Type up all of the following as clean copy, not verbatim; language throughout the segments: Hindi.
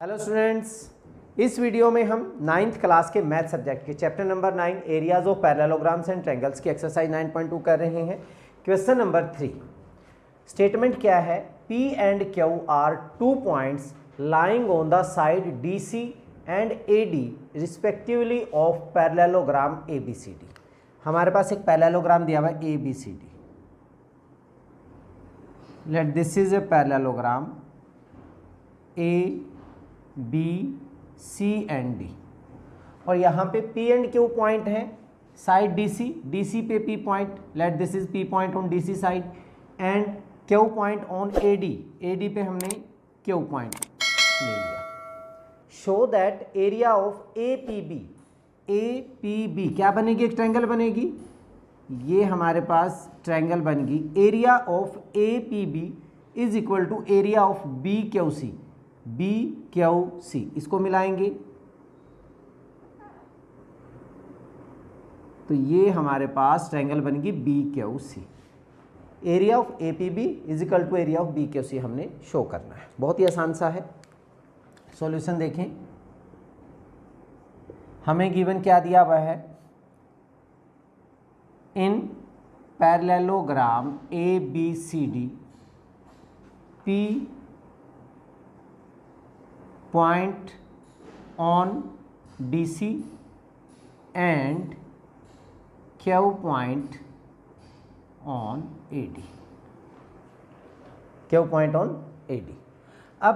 हेलो स्टूडेंट्स, इस वीडियो में हम 9th क्लास के मैथ सब्जेक्ट के chapter number 9 areas of parallelograms and triangles की एक्सरसाइज 9.2 कर रहे हैं। क्वेश्चन नंबर 3, स्टेटमेंट क्या है? P and Q are 2 points lying on the side DC and AD respectively of parallelogram ABCD। हमारे पास एक पैरेललोग्राम दिया हुआ है ABCD। Let this is a parallelogram ABC and D, और यहाँ पे P एंड Q पॉइंट है साइड DC पे P point, let this is P point on DC side and Q point on AD पे हमने Q पॉइंट ले लिया। Show that area of APB क्या बनेगी? एक ट्रायंगल बनेगी। ये हमारे पास ट्रायंगल बन गई। Area of APB is equal to area of BQC, इसको मिलाएंगे तो ये हमारे पास ट्रायंगल बनेगी BQC। Area of APB is equal to area of BQC हमने शो करना है। बहुत ही आसान सा है। सॉल्यूशन देखें, हमें गिवन क्या दिया हुआ है? इन parallelogram ABCD P point on DC and Q point on AD। Q point on AD। अब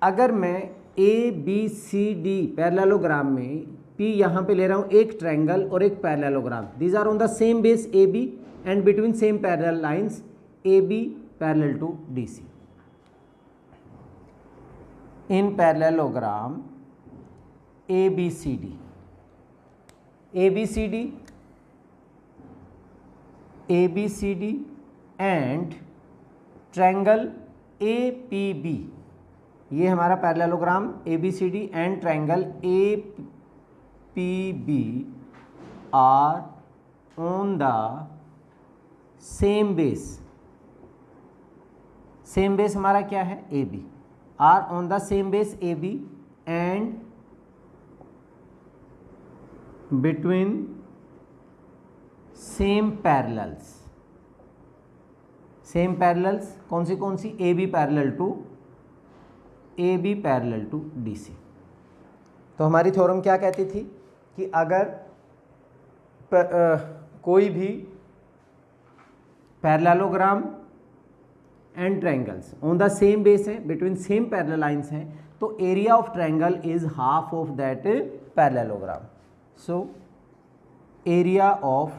अगर मैं ABCD पैरेललोग्राम में P यहाँ पे ले रहा हूँ एक ट्रायंगल और एक parallelogram, these are on the same base AB and between same parallel lines AB parallel to DC। in parallelogram ABCD and triangle APB, ये हमारा parallelogram ABCD and triangle APB are on the same base. Same base हमारा क्या है? AB। are on the same base AB and between same parallels। same parallels कौन सी AB पैरेलल टू DC। तो हमारी थ्योरम क्या कहती थी कि अगर कोई भी parallelogram and triangles on the same base है, बिटवीन सेम पैरेलल लाइंस हैं, तो area of triangle is half of that parallelogram. So area of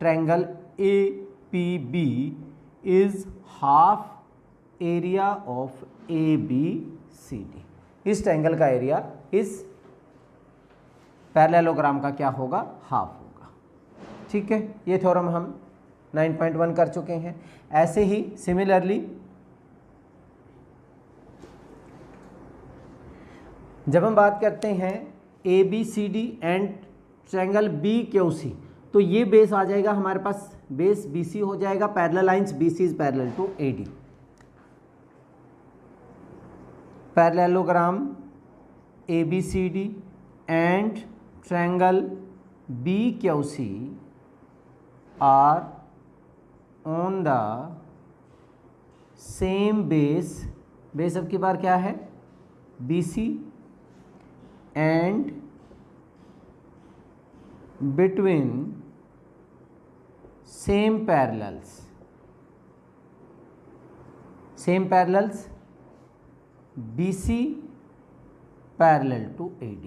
triangle APB is half area of ABCD। इस ट्रायंगल का एरिया इस पैरेललोग्राम का क्या होगा? हाफ होगा। ठीक है, ये थ्योरम हम 9.1 कर चुके हैं। ऐसे ही सिमिलरली जब हम बात करते हैं ABCD एंड ट्रायंगल BQC, तो ये बेस आ जाएगा हमारे पास, बेस BC हो जाएगा, parallel lines BC is parallel to AD। Parallelogram ABCD and triangle BQC are on the same base अब की बार क्या है? BC and between same parallels BC parallel to AD।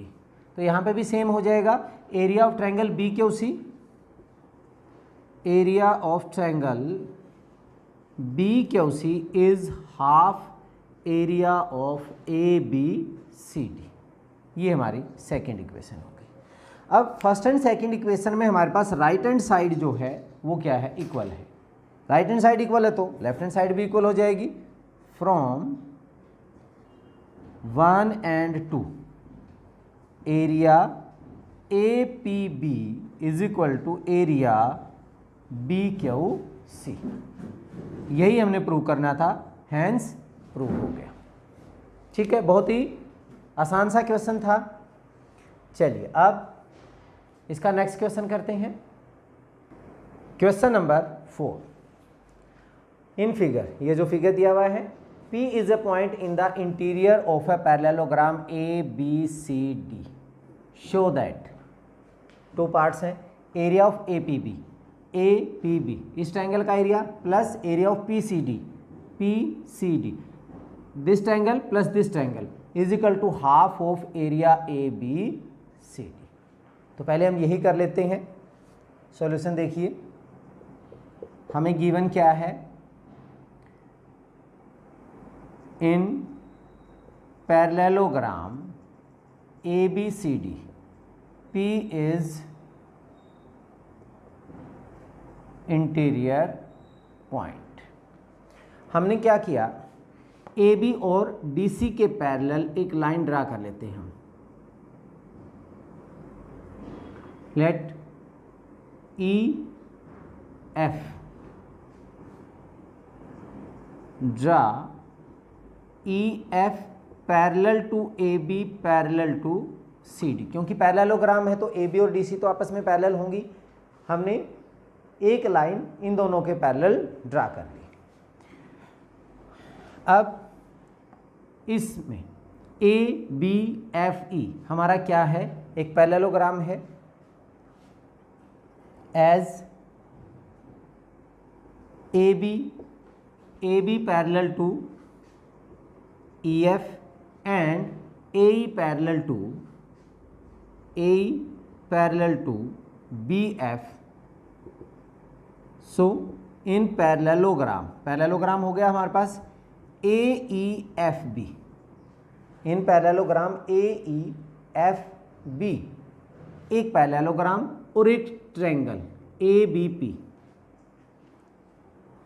तो यहाँ पे भी सेम हो जाएगा। Area of triangle BQC, area of triangle BQC is half area of ABCD। ये हमारी सेकेंड इक्वेशन हो गई। अब फर्स्ट एंड सेकेंड इक्वेशन में हमारे पास राइट हैंड साइड जो है वो क्या है? इक्वल है। राइट हैंड साइड इक्वल है तो लेफ्ट हैंड साइड भी इक्वल हो जाएगी। From 1 and 2 area APB is equal to area BQC। यही हमने प्रूव करना था, हैंस प्रूव हो गया। ठीक है, बहुत ही आसान सा क्वेश्चन था। चलिए अब इसका नेक्स्ट क्वेश्चन करते हैं। Question number 4। इन फिगर, ये जो फिगर दिया हुआ है, P is a point in the interior of a parallelogram ABCD। Show that, two parts हैं, एरिया ऑफ APB, इस ट्रायंगल का area plus area of PCD, this triangle plus this triangle is equal to half of area ABCD। तो पहले हम यही कर लेते हैं। सॉल्यूशन देखिए, हमें गिवन क्या है, इन parallelogram ABCD P is interior point. हमने क्या किया, AB और DC के पैरेलल एक लाइन ड्रा कर लेते हैं हम। Let EF draw EF parallel to AB parallel to CD। क्योंकि पैरेललोग्राम है तो AB और DC तो आपस में पैरेलल होंगी। हमने एक लाइन इन दोनों के पैरेलल ड्रा कर ली। अब इसमें ABFE हमारा क्या है, एक पैरेललोग्राम है। As AB parallel to EF and AE parallel to BF। So in parallelogram हो गया हमारे पास AEFB। इन पैरेललोग्राम AEFB एक पैरेललोग्राम और एक triangle ABP।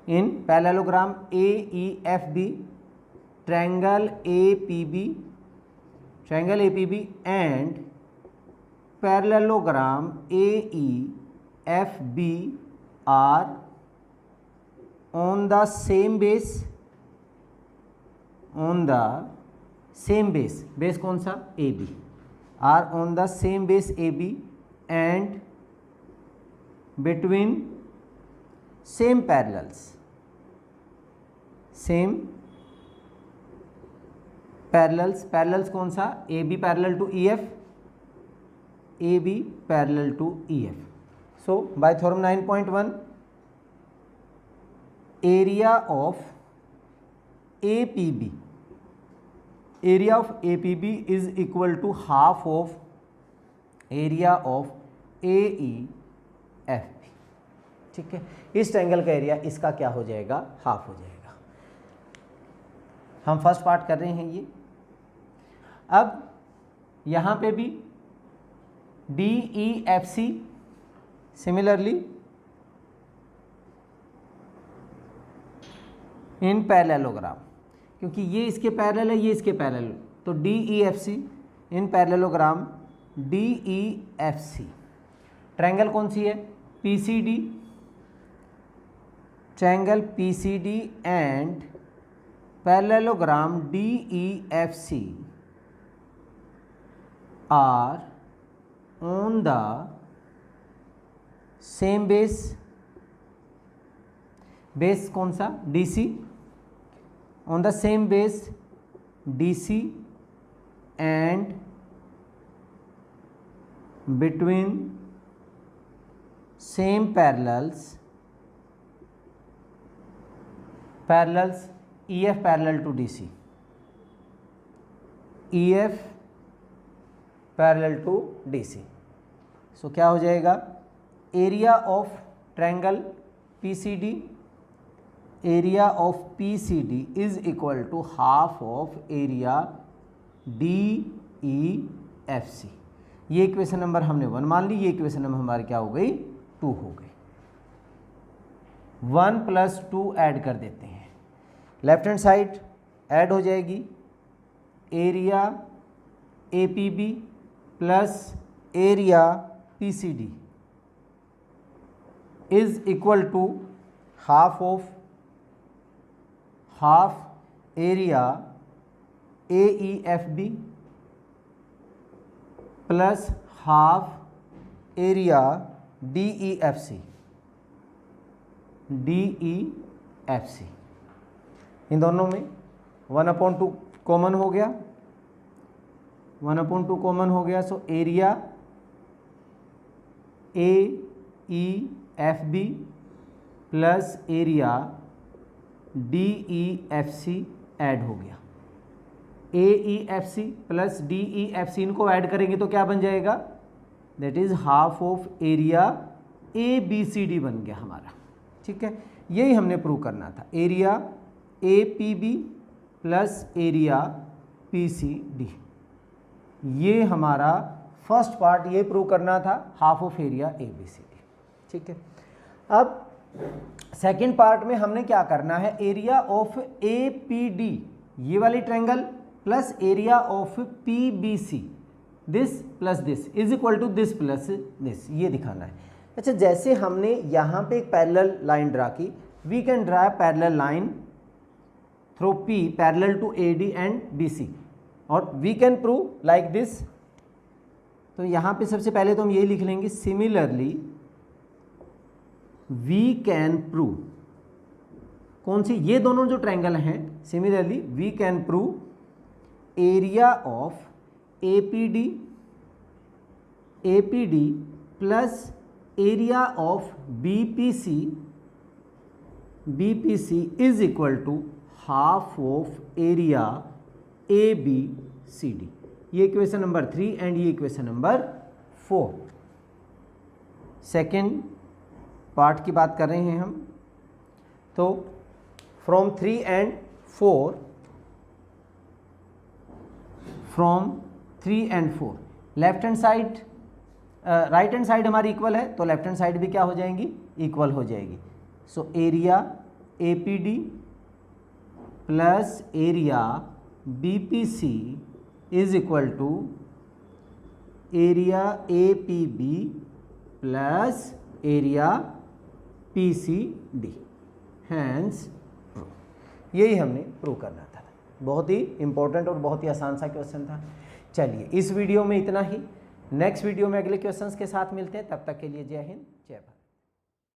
In parallelogram AEFB triangle APB and parallelogram AEFB are on the same base, base कौन सा, AB, are on the same base AB and between same parallels कौन सा, AB parallel to EF, so by theorem 9.1 area of APB is equal to half of area of AEFB। ठीक है, इस ट्रायंगल का एरिया इसका क्या हो जाएगा, हाफ हो जाएगा। हम फर्स्ट पार्ट कर रहे हैं ये। अब यहाँ पे भी DEFC सिमिलरली इन पैरेललोग्राम, क्योंकि ये इसके पैरेलल है, ये इसके पैरेलल, तो DEFC in parallelogram DEFC। Triangle कौन सी है, PCD, triangle PCD and parallelogram DEFC are on the same base कौन सा, DC, on the same base DC and between same parallels EF parallel to DC, EF parallel to DC। सो क्या हो जाएगा, area of triangle PCD is equal to half of area DEFC। ये इक्वेशन नंबर हमने 1 मान ली, ये इक्वेशन नंबर हमारी क्या हो गई, 2 हो गई। 1 + 2 ऐड कर देते हैं, लेफ्ट हैंड साइड ऐड हो जाएगी, area APB plus area PCD is equal to half area AEFB plus half area DEFC, इन दोनों में 1/2 कॉमन हो गया, 1/2 कॉमन हो गया। So area AEFB plus area DEFC add हो गया। AEFC प्लस DEFC इनको ऐड करेंगे तो क्या बन जाएगा, that is half of area ABCD बन गया हमारा। ठीक है, यही हमने प्रूव करना था, area APB plus area PCD। ये हमारा फर्स्ट पार्ट ये प्रूव करना था, हाफ ऑफ एरिया ABCD। ठीक है, अब सेकेंड पार्ट में हमने क्या करना है, एरिया ऑफ APD ये वाली triangle plus area of PBC this plus this is equal to this plus this, ये दिखाना है। अच्छा, जैसे हमने यहाँ पे एक पैरेलल लाइन ड्रा की, we can draw parallel line through P parallel to AD and BC, और we can prove like this. तो यहाँ पे सबसे पहले तो हम ये लिख लेंगे, सिमिलरली वी कैन प्रूव, कौन सी, ये दोनों जो ट्रायंगल हैं, similarly we can prove area of APD plus area of BPC is equal to half of area ABCD। ये इक्वेशन नंबर 3 एंड ये इक्वेशन नंबर 4। सेकेंड पार्ट की बात कर रहे हैं हम, तो from 3 and 4, left hand side right hand side हमारी इक्वल है, तो लेफ्ट हैंड साइड भी क्या हो जाएंगी, इक्वल हो जाएगी। So area APD plus area BPC is equal to area APB plus area PCD। Hence prove. यही हमने प्रूव करना था। बहुत ही इंपॉर्टेंट और बहुत ही आसान सा क्वेश्चन था। चलिए, इस वीडियो में इतना ही। नेक्स्ट वीडियो में अगले क्वेश्चंस के साथ मिलते हैं, तब तक के लिए जय हिंद।